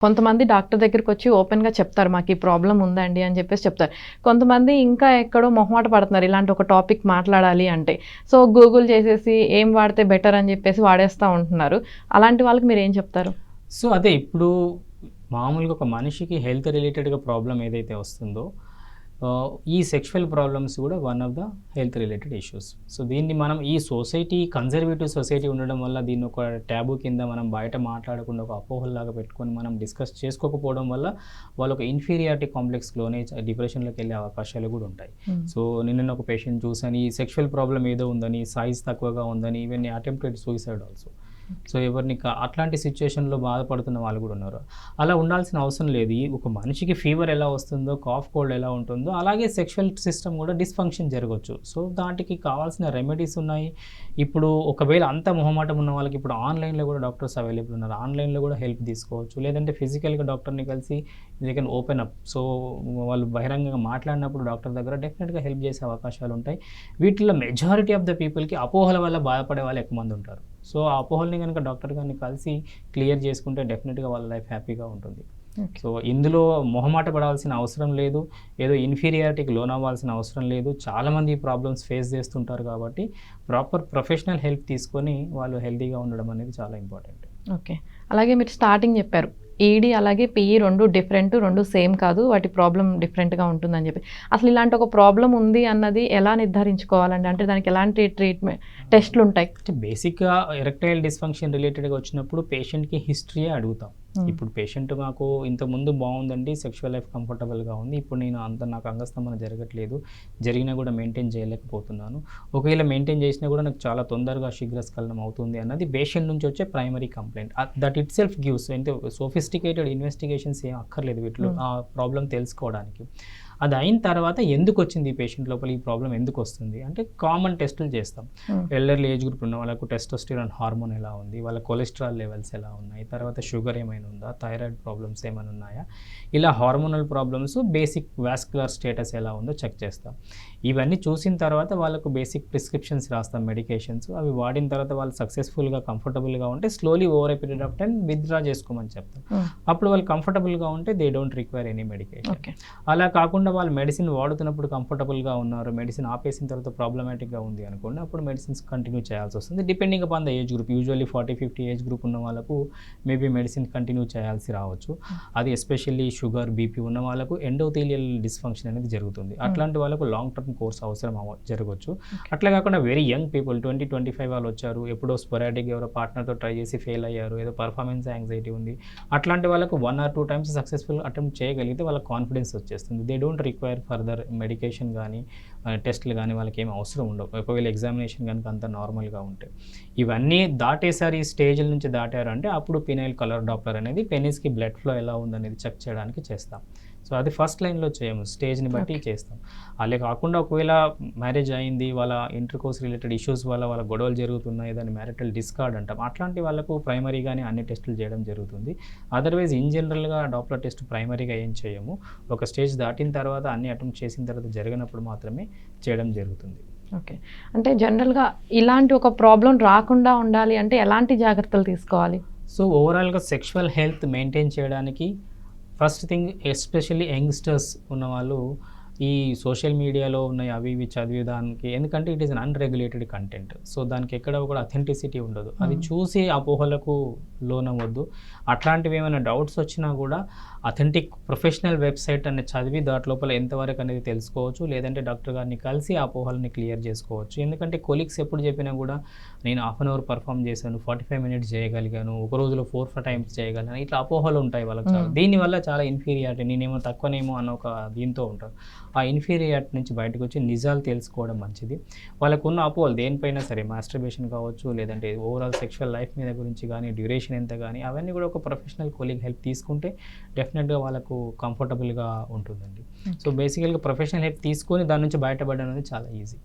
కొంతమంది డాక్టర్ దగ్గరికొచ్చి ఓపెన్‌గా చెప్తారు. మాకీ ప్రాబ్లమ్ ఉందండి అని చెప్పేసి చెప్తారు. కొంతమంది ఇంకా ఎక్కడో మొహమాట పడుతున్నారు ఇలాంటి ఒక టాపిక్ మాట్లాడాలి అంటే. సో, గూగుల్ చేసేసి ఏం వాడితే బెటర్ అని చెప్పేసి వాడేస్తా ఉంటున్నారు. అలాంటి వాళ్ళకి మీరేం చెప్తారు? సో, అదే ఇప్పుడు మామూలుగా ఒక మనిషికి హెల్త్ రిలేటెడ్‌గా ప్రాబ్లమ్ ఏదైతే వస్తుందో, ఈ సెక్షువల్ ప్రాబ్లమ్స్ కూడా one of the health related issues. So, దీన్ని మనం ఈ సొసైటీ కన్జర్వేటివ్ సొసైటీ ఉండడం వల్ల దీన్ని ఒక ట్యాబూ కింద మనం బయట మాట్లాడకుండా ఒక అపోహల్లాగా పెట్టుకొని మనం డిస్కస్ చేసుకోకపోవడం వల్ల వాళ్ళు ఒక ఇన్ఫీరియారిటీ కాంప్లెక్స్‌లోనే డిప్రెషన్‌లోకి వెళ్ళే అవకాశాలు కూడా ఉంటాయి. సో, నిన్ననే ఒక పేషెంట్ చూసాను. ఈ సెక్షువల్ ప్రాబ్లమ్ ఏదో ఉందని, సైజ్ తక్కువగా ఉందని even attempted suicide also. So, ఎవరిని అట్లాంటి సిచ్యుయేషన్‌లో బాధపడుతున్న వాళ్ళు కూడా ఉన్నారు. అలా ఉండాల్సిన అవసరం లేదు. ఈ ఒక మనిషికి ఫీవర్ ఎలా వస్తుందో, కాఫ్, కోల్డ్ ఎలా ఉంటుందో, అలాగే సెక్షువల్ సిస్టమ్ కూడా డిస్‌ఫంక్షన్ జరగొచ్చు. సో, దాటికి కావాల్సిన రెమెడీస్ ఉన్నాయి. ఇప్పుడు ఒకవేళ అంత మొహమాటం ఉన్న వాళ్ళకి ఇప్పుడు ఆన్‌లైన్‌లో కూడా డాక్టర్స్ అవైలబుల్ ఉన్నారు. ఆన్‌లైన్‌లో కూడా హెల్ప్ తీసుకోవచ్చు. లేదంటే ఫిజికల్‌గా డాక్టర్‌ని కలిసి they can open up. So, వాళ్ళు బహిరంగంగా మాట్లాడినప్పుడు డాక్టర్ దగ్గర డెఫినిట్‌గా హెల్ప్ చేసే అవకాశాలు ఉంటాయి. వీటిలో మెజారిటీ ఆఫ్ ద పీపుల్‌కి అపోహల వల్ల బాధపడే వాళ్ళు ఎక్కువ మంది ఉంటారు. సో, ఆ అపోహల్ని గనుక డాక్టర్ గారిని కలిసి క్లియర్ చేసుకుంటే డెఫినిట్‌గా వాళ్ళ లైఫ్ హ్యాపీగా ఉంటుంది. ఓకే. సో, ఇందులో మొహమాట పడాల్సిన అవసరం లేదు. ఏదో ఇన్ఫీరియారిటీకి లోనవ్వాల్సిన అవసరం లేదు. చాలామంది ఈ ప్రాబ్లమ్స్ ఫేస్ చేస్తుంటారు కాబట్టి ప్రాపర్ ప్రొఫెషనల్ హెల్ప్ తీసుకొని వాళ్ళు హెల్తీగా ఉండడం అనేది చాలా ఇంపార్టెంట్. ఓకే. అలాగే మీరు స్టార్టింగ్ చెప్పారు. ఈడీ అలాగే పీఈ 2 డిఫరెంట్, 2 సేమ్ కాదు. వాటి ప్రాబ్లమ్ డిఫరెంట్‌గా ఉంటుందని చెప్పి. అసలు ఇలాంటి ఒక ప్రాబ్లమ్ ఉంది అన్నది ఎలా నిర్ధారించుకోవాలండి? అంటే దానికి ఎలాంటి టెస్ట్‌లుంటాయి? అంటే బేసిక్‌గా ఎరెక్టైల్ డిస్‌ఫంక్షన్ రిలేటెడ్‌గా వచ్చినప్పుడు పేషెంట్‌కి హిస్టరీయే అడుగుతాం. ఇప్పుడు పేషెంట్ నాకు ఇంతకుముందు బాగుందండి, సెక్షువల్ లైఫ్ కంఫర్టబుల్‌గా ఉంది. ఇప్పుడు నాకు అంగస్తంభన జరగట్లేదు. జరిగినా కూడా మెయింటైన్ చేయలేకపోతున్నాను. ఒకవేళ మెయింటైన్ చేసినా కూడా నాకు చాలా తొందరగా శీఘ్రస్ఖలనం అవుతుంది అన్నది పేషెంట్ నుంచి వచ్చే primary complaint. That it self gives అంటే సోఫిస్టికేటెడ్ ఇన్వెస్టిగేషన్స్ ఏం అక్కర్లేదు వీటిలో ఆ ప్రాబ్లమ్ తెలుసుకోవడానికి. అది అయిన తర్వాత ఎందుకొచ్చింది ఈ పేషెంట్ లోపల, ఈ ప్రాబ్లమ్ ఎందుకొస్తుంది అంటే కామన్ టెస్టులు చేస్తాం. ఎల్డర్లీ ఏజ్ గ్రూప్ ఉన్న వాళ్ళకు టెస్టోస్టిరాన్ హార్మోన్ ఎలా ఉంది, వాళ్ళ కొలెస్ట్రాల్ లెవెల్స్ ఎలా ఉన్నాయి, తర్వాత షుగర్ ఏమైనా ఉందా, థైరాయిడ్ ప్రాబ్లమ్స్ ఏమైనా ఉన్నాయా, ఇలా hormonal problems, basic vascular status ఎలా ఉందో చెక్ చేస్తాం. ఇవన్నీ చూసిన తర్వాత వాళ్ళకు బేసిక్ ప్రిస్క్రిప్షన్స్ రాస్తాం, మెడికేషన్స్. అవి వాడిన తర్వాత వాళ్ళు సక్సెస్ఫుల్గా కంఫర్టబుల్గా ఉంటే slowly over a period of time withdraw చేసుకోమని చెప్తాం. అప్పుడు వాళ్ళు కంఫర్టబుల్గా ఉంటే they don't require any medication. అలా కాకుండా వాళ్ళు మెడిసిన్ వాడుతున్నప్పుడు కంఫర్టబుల్గా ఉన్నారు, మెడిసిన్ ఆపేసిన తర్వాత ప్రాబ్లమాటిక్గా ఉంది అనుకోండి, అప్పుడు మెడిసిన్స్ కంటిన్యూ చేయాల్సి వస్తుంది. Depending upon the age group. Usually 40-50 age group ఉన్న వాళ్ళకు మేబీ మెడిసిన్ కంటిన్యూ చేయాల్సి రావచ్చు. అది ఎస్పెషల్లీ షుగర్, బీపీ ఉన్న వాళ్ళకు ఎండోథీలియల్ డిస్ఫంక్షన్ అనేది జరుగుతుంది. అట్లాంటి వాళ్ళకు లాంగ్ టర్మ్ కోర్స్ అవసరం జరగవచ్చు. అట్లా కాకుండా వెరీ యంగ్ పీపుల్ 20-25 వాళ్ళు వచ్చారు, ఎప్పుడో స్పొరాడిక్ ఎవరో పార్ట్నర్తో ట్రై చేసి ఫెయిల్ అయ్యారు, ఏదో పర్ఫార్మెన్స్ యాంగ్జైటీ ఉంది, అట్లాంటి వాళ్ళకు 1 or 2 టైమ్స్ సక్సెస్ఫుల్ అటెంప్ట్ చేయగలిగితే వాళ్ళకి కాన్ఫిడెన్స్ వచ్చేస్తుంది. They don't require further medication కానీ టెస్టులు కానీ వాళ్ళకి ఏమి అవసరం ఉండవు, ఒకవేళ ఎగ్జామినేషన్ కనుక అంత నార్మల్గా ఉంటే. ఇవన్నీ దాటేసారి ఈ స్టేజ్ల నుంచి దాటారు అంటే అప్పుడు పినైల్ కలర్ డాప్లర్ అనేది పెనిస్కి బ్లడ్ ఫ్లో ఎలా ఉందనేది చెక్ చేయడానికి చేస్తాం. సో, అది ఫస్ట్ లైన్లో చేయము, స్టేజ్ని బట్టి చేస్తాం. అలా కాకుండా ఒకవేళ మ్యారేజ్ అయింది, వాళ్ళ ఇంటర్కోర్స్ రిలేటెడ్ ఇష్యూస్ వల్ల వాళ్ళ గొడవలు జరుగుతున్నాయి, దాన్ని మ్యారిటల్ డిస్కార్డ్ అంటాం. అట్లాంటి వాళ్ళకు ప్రైమరీగానే అన్ని టెస్టులు చేయడం జరుగుతుంది. అదర్వైజ్ ఇన్ జనరల్గా డాప్లర్ టెస్ట్ ప్రైమరీగా ఏం చేయము. ఒక స్టేజ్ దాటిన తర్వాత అన్ని అటెంప్ట్ చేసిన తర్వాత జరిగినప్పుడు మాత్రమే చేయడం జరుగుతుంది. ఓకే. అంటే జనరల్‌గా ఇలాంటి ఒక ప్రాబ్లమ్ రాకుండా ఉండాలి అంటే ఎలాంటి జాగ్రత్తలు తీసుకోవాలి? సో, ఓవరాల్‌గా సెక్షువల్ హెల్త్ మెయింటైన్ చేయడానికి ఫస్ట్ థింగ్ ఎస్పెషల్లీ యంగ్స్టర్స్ ఉన్నవాళ్ళు ఈ సోషల్ మీడియాలో ఉన్నాయి అవి ఇవి చదివేదానికి, ఎందుకంటే it is an unregulated content. So, దానికి ఎక్కడ కూడా అథెంటిసిటీ ఉండదు. అది చూసి అపోహలకు లోనవ్వద్దు. అట్లాంటివి ఏమైనా డౌట్స్ వచ్చినా కూడా అథెంటిక్ ప్రొఫెషనల్ వెబ్సైట్ అనేది చదివి దాంట్లోపల ఎంతవరకు అనేది తెలుసుకోవచ్చు, లేదంటే డాక్టర్ గారిని కలిసి ఆ అపోహల్ని క్లియర్ చేసుకోవచ్చు. ఎందుకంటే కొలీగ్స్ ఎప్పుడు చెప్పినా కూడా నేను హాఫ్ అన్ అవర్ పర్ఫామ్ చేశాను, 45 మినిట్స్ చేయగలిగాను, ఒక రోజులో 4 టైమ్స్ చేయగలిగాను, ఇట్లా అపోహలు ఉంటాయి వాళ్ళకి. దీనివల్ల చాలా ఇన్ఫీరియారిటీ, నేనేమో తక్కువనేమో అన్న ఒక దీంతో ఉంటారు. ఆ ఇన్ఫీరియారిటీ నుంచి బయటకు వచ్చి నిజాలు తెలుసుకోవడం మంచిది. వాళ్ళకున్న అపోహలు దేనిపైన సరే, మాస్టర్బేషన్ కావచ్చు, లేదంటే ఓవరాల్ సెక్షువల్ లైఫ్ మీద గురించి కానీ, డ్యూరేషన్ ఎంత కానీ, అవన్నీ కూడా ఒక ప్రొఫెషనల్ కొలీగ్ హెల్ప్ తీసుకుంటే డెఫినెట్గా వాళ్ళకు కంఫర్టబుల్గా ఉంటుందండి. సో, బేసికల్గా ప్రొఫెషనల్ హెల్ప్ తీసుకొని దాని నుంచి బయటపడడం అనేది చాలా ఈజీ.